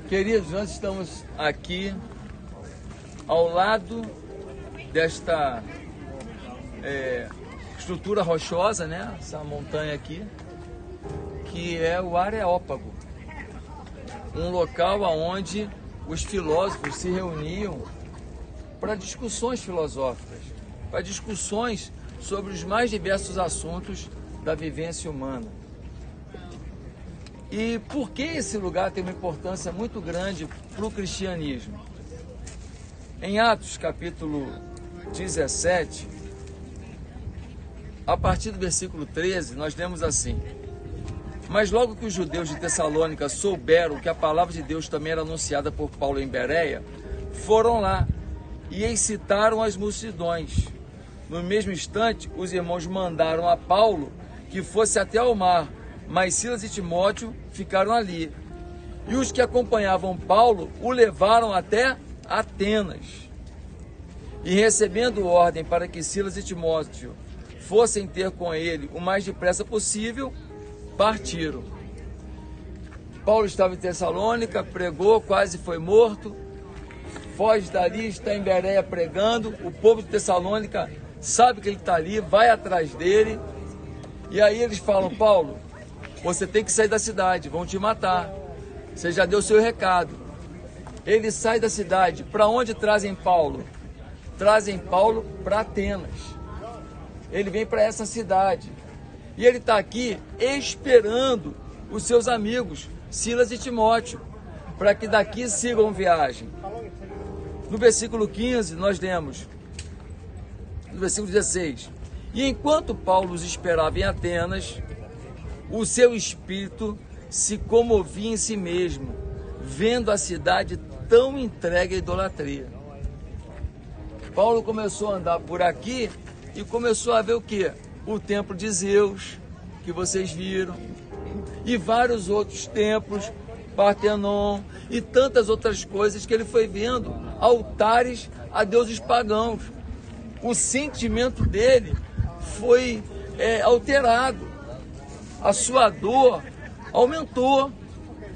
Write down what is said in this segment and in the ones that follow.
Queridos, nós estamos aqui ao lado desta estrutura rochosa, né? Essa montanha aqui, que é o Areópago, um local onde os filósofos se reuniam para discussões filosóficas, para discussões sobre os mais diversos assuntos da vivência humana. E por que esse lugar tem uma importância muito grande para o cristianismo? Em Atos, capítulo 17, a partir do versículo 13, nós lemos assim: Mas logo que os judeus de Tessalônica souberam que a palavra de Deus também era anunciada por Paulo em Bereia, foram lá e excitaram as multidões. No mesmo instante, os irmãos mandaram a Paulo que fosse até ao mar, mas Silas e Timóteo ficaram ali. E os que acompanhavam Paulo o levaram até Atenas. E recebendo ordem para que Silas e Timóteo fossem ter com ele o mais depressa possível, partiram. Paulo estava em Tessalônica, pregou, quase foi morto, foge dali, está em Bereia pregando. O povo de Tessalônica sabe que ele está ali, vai atrás dele, e aí eles falam: Paulo, você tem que sair da cidade, vão te matar. Você já deu seu recado. Ele sai da cidade. Para onde trazem Paulo? Trazem Paulo para Atenas. Ele vem para essa cidade. E ele está aqui esperando os seus amigos, Silas e Timóteo, para que daqui sigam viagem. No versículo 15, nós lemos, no versículo 16: E enquanto Paulo os esperava em Atenas, o seu espírito se comovia em si mesmo, vendo a cidade tão entregue à idolatria. Paulo começou a andar por aqui e começou a ver o quê? O templo de Zeus, que vocês viram, e vários outros templos, Partenon e tantas outras coisas que ele foi vendo, altares a deuses pagãos. O sentimento dele foi alterado. A sua dor aumentou,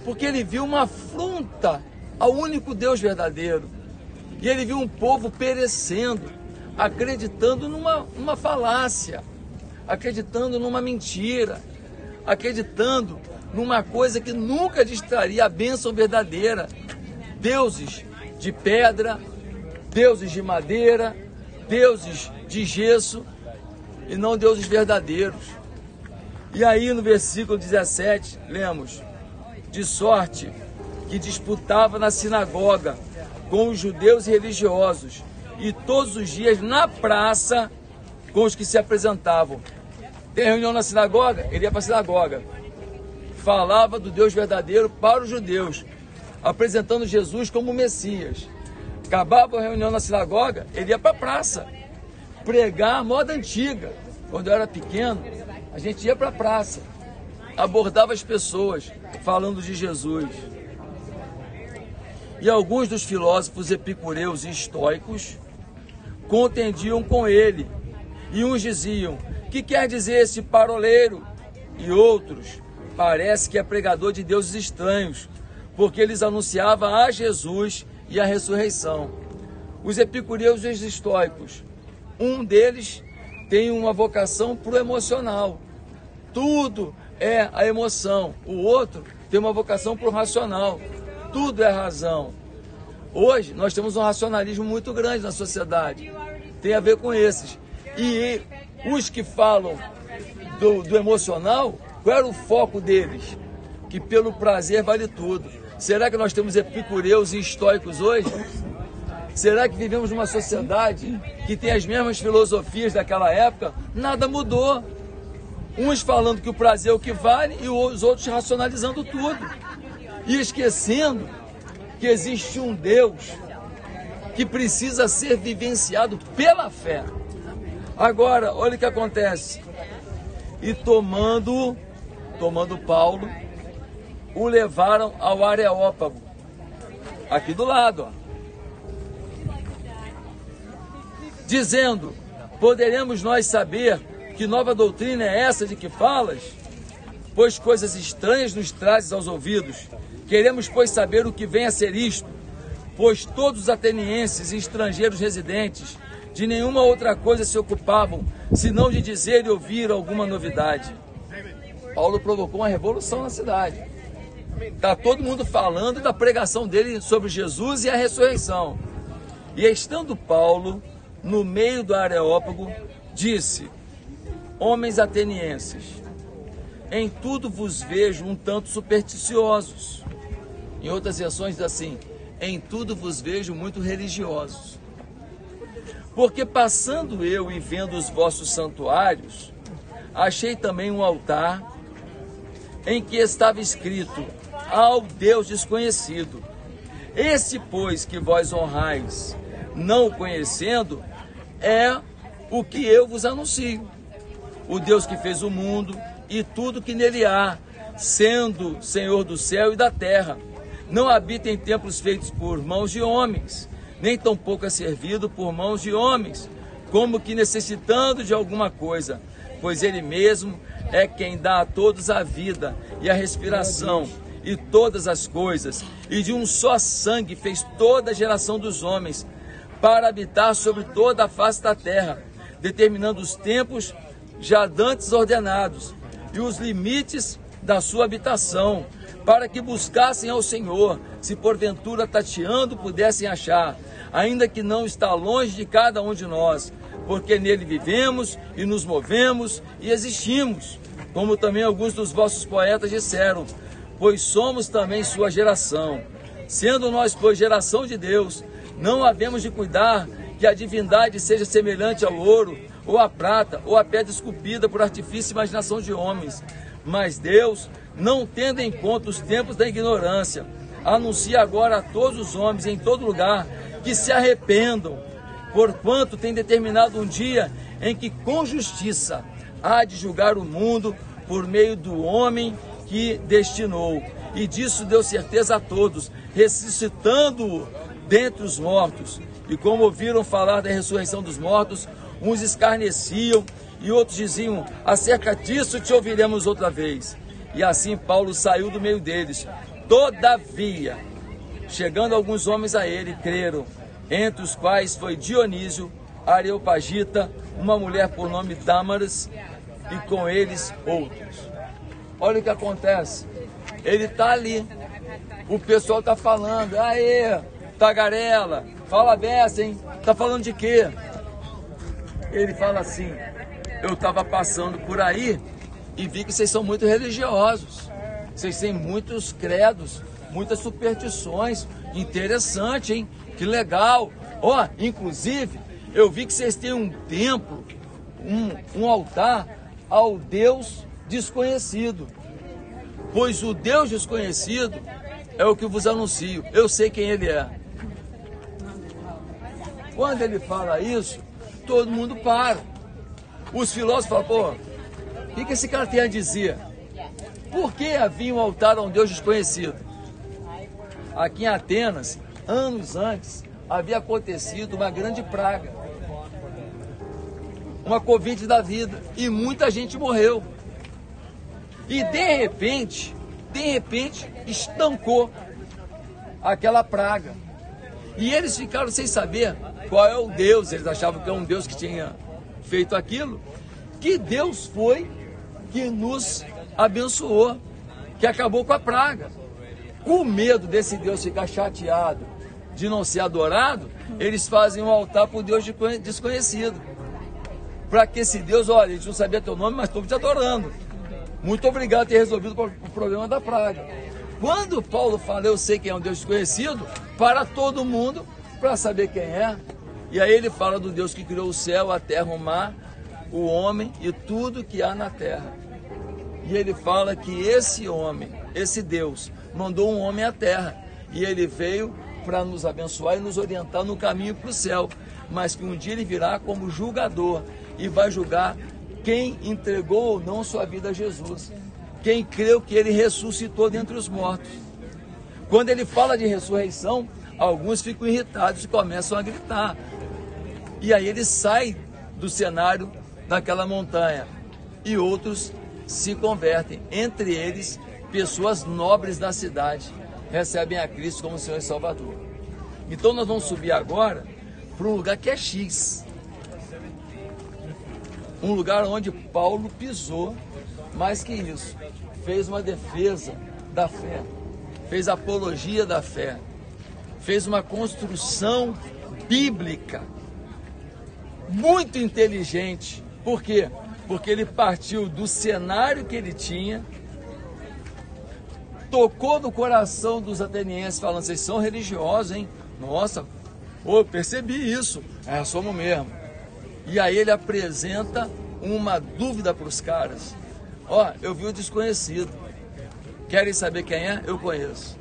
porque ele viu uma afronta ao único Deus verdadeiro. E ele viu um povo perecendo, acreditando numa falácia, acreditando numa mentira, acreditando numa coisa que nunca lhes traria a bênção verdadeira. Deuses de pedra, deuses de madeira, deuses de gesso, e não deuses verdadeiros. E aí no versículo 17, lemos: De sorte que disputava na sinagoga com os judeus e religiosos, e todos os dias na praça com os que se apresentavam. Tem reunião na sinagoga? Ele ia para a sinagoga. Falava do Deus verdadeiro para os judeus, apresentando Jesus como Messias. Acabava a reunião na sinagoga, ele ia para a praça, pregar a moda antiga. Quando eu era pequeno, a gente ia para a praça, abordava as pessoas, falando de Jesus. E alguns dos filósofos epicureus e estoicos contendiam com ele, e uns diziam: que quer dizer esse paroleiro? E outros: parece que é pregador de deuses estranhos, porque eles anunciavam a Jesus e a ressurreição. Os epicureus e os estoicos, um deles tem uma vocação para o emocional, tudo é a emoção. O outro tem uma vocação para o racional, tudo é razão. Hoje nós temos um racionalismo muito grande na sociedade, tem a ver com esses. E os que falam do emocional, qual era o foco deles? Que pelo prazer vale tudo. Será que nós temos epicureus e estoicos hoje? Será que vivemos numa sociedade que tem as mesmas filosofias daquela época? Nada mudou. Uns falando que o prazer é o que vale e os outros racionalizando tudo. E esquecendo que existe um Deus que precisa ser vivenciado pela fé. Agora, olha o que acontece. E tomando Paulo, o levaram ao Areópago. Aqui do lado, ó. dizendo: poderemos nós saber que nova doutrina é essa de que falas? Pois coisas estranhas nos trazes aos ouvidos. Queremos, pois, saber o que vem a ser isto, pois todos os atenienses e estrangeiros residentes de nenhuma outra coisa se ocupavam, senão de dizer e ouvir alguma novidade. Paulo provocou uma revolução na cidade. Está todo mundo falando da pregação dele sobre Jesus e a ressurreição. E estando Paulo no meio do Areópago, disse: homens atenienses, em tudo vos vejo um tanto supersticiosos. Em outras versões diz assim: em tudo vos vejo muito religiosos. Porque passando eu e vendo os vossos santuários, achei também um altar em que estava escrito: ao Deus desconhecido. Esse, pois, que vós honrais, não o conhecendo, é o que eu vos anuncio. O Deus que fez o mundo e tudo que nele há, sendo Senhor do céu e da terra, não habita em templos feitos por mãos de homens, nem tampouco é servido por mãos de homens, como que necessitando de alguma coisa, pois ele mesmo é quem dá a todos a vida e a respiração e todas as coisas, e de um só sangue fez toda a geração dos homens, para habitar sobre toda a face da terra, determinando os tempos já dantes ordenados, e os limites da sua habitação, para que buscassem ao Senhor, se porventura tateando pudessem achar, ainda que não está longe de cada um de nós, porque nele vivemos e nos movemos e existimos, como também alguns dos vossos poetas disseram, pois somos também sua geração. Sendo nós, pois, geração de Deus, não havemos de cuidar que a divindade seja semelhante ao ouro, ou à prata, ou à pedra esculpida por artifício e imaginação de homens. Mas Deus, não tendo em conta os tempos da ignorância, anuncia agora a todos os homens em todo lugar que se arrependam, porquanto tem determinado um dia em que com justiça há de julgar o mundo por meio do homem que destinou, e disso deu certeza a todos, ressuscitando-o dentre os mortos. E como ouviram falar da ressurreição dos mortos, uns escarneciam e outros diziam: acerca disso te ouviremos outra vez. E assim Paulo saiu do meio deles. Todavia, chegando alguns homens a ele, creram, entre os quais foi Dionísio, Areopagita, uma mulher por nome Dâmaris, e com eles outros. Olha o que acontece. Ele está ali. O pessoal está falando: aê, tagarela, fala beça, hein? Está falando de quê? Ele fala assim: eu estava passando por aí e vi que vocês são muito religiosos. Vocês têm muitos credos, muitas superstições. Interessante, hein? Que legal. Ó, inclusive, eu vi que vocês têm um templo, um altar ao Deus desconhecido. Pois o Deus desconhecido é o que vos anuncio. Eu sei quem ele é. Quando ele fala isso, todo mundo para. Os filósofos falam: pô, o que esse cara tem a dizer? Por que havia um altar a um Deus desconhecido? Aqui em Atenas, anos antes, havia acontecido uma grande praga, uma Covid da vida, e muita gente morreu. E de repente, estancou aquela praga. E eles ficaram sem saber qual é o Deus. Eles achavam que é um Deus que tinha feito aquilo. Que Deus foi que nos abençoou, que acabou com a praga. Com medo desse Deus ficar chateado de não ser adorado, eles fazem um altar para o Deus desconhecido. Para que esse Deus: olha, a gente não sabia teu nome, mas estamos te adorando. Muito obrigado por ter resolvido o problema da praga. Quando Paulo fala: eu sei quem é um Deus desconhecido, para todo mundo para saber quem é. E aí ele fala do Deus que criou o céu, a terra, o mar, o homem e tudo que há na terra. E ele fala que esse homem, esse Deus, mandou um homem à terra. E ele veio para nos abençoar e nos orientar no caminho para o céu. Mas que um dia ele virá como julgador e vai julgar quem entregou ou não sua vida a Jesus, quem creu que ele ressuscitou dentre os mortos. Quando ele fala de ressurreição, alguns ficam irritados e começam a gritar: E aí ele sai do cenário daquela montanha e outros se convertem, entre eles pessoas nobres da cidade recebem a Cristo como Senhor e Salvador. Então nós vamos subir agora para um lugar que é X, um lugar onde Paulo pisou. Mais que isso, fez uma defesa da fé, fez apologia da fé, fez uma construção bíblica muito inteligente. Por quê? Porque ele partiu do cenário que ele tinha, tocou no coração dos atenienses, falando: vocês são religiosos, hein? Nossa, eu percebi isso. Somos mesmo. E aí ele apresenta uma dúvida para os caras. Eu vi o desconhecido. Querem saber quem é? Eu conheço.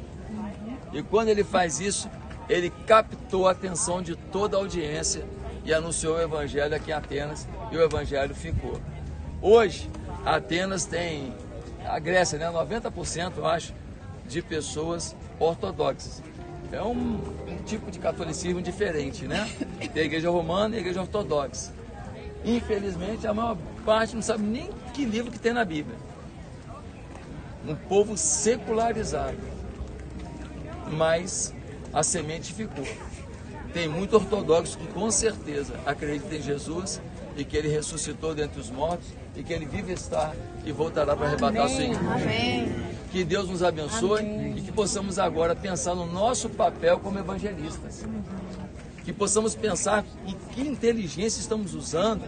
E quando ele faz isso, ele captou a atenção de toda a audiência e anunciou o evangelho aqui em Atenas, e o evangelho ficou. Hoje, Atenas tem, a Grécia, 90%, eu acho, de pessoas ortodoxas. É um tipo de catolicismo diferente, né? Tem a igreja romana e a igreja ortodoxa. Infelizmente, a maior parte não sabe nem que livro que tem na Bíblia. Um povo secularizado. Mas a semente ficou. Tem muito ortodoxo que com certeza acredita em Jesus e que ele ressuscitou dentre os mortos e que ele vive estar e voltará para arrebatar o Senhor. Amém. Que Deus nos abençoe. Amém. E que possamos agora pensar no nosso papel como evangelistas. Que possamos pensar em que inteligência estamos usando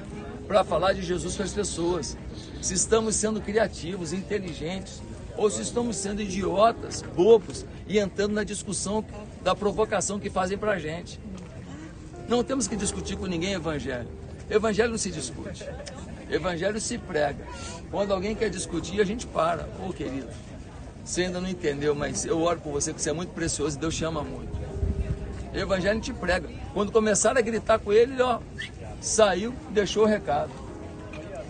para falar de Jesus para as pessoas. Se estamos sendo criativos, inteligentes, ou se estamos sendo idiotas, bobos, e entrando na discussão da provocação que fazem para a gente. Não temos que discutir com ninguém evangelho. Evangelho não se discute. Evangelho se prega. Quando alguém quer discutir, a gente para. Querido, você ainda não entendeu, mas eu oro por você, que você é muito precioso e Deus te ama muito. Evangelho te prega. Quando começaram a gritar com ele, ele saiu, deixou o recado.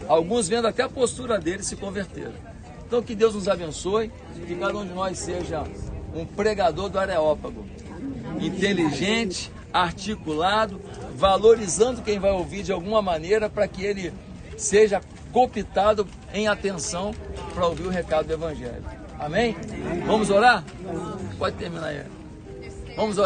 Alguns vendo até a postura dele se converteram. Então que Deus nos abençoe, que cada um de nós seja um pregador do Areópago, inteligente, articulado, valorizando quem vai ouvir de alguma maneira para que ele seja cooptado em atenção para ouvir o recado do Evangelho. Amém? Vamos orar? Pode terminar aí. Vamos orar.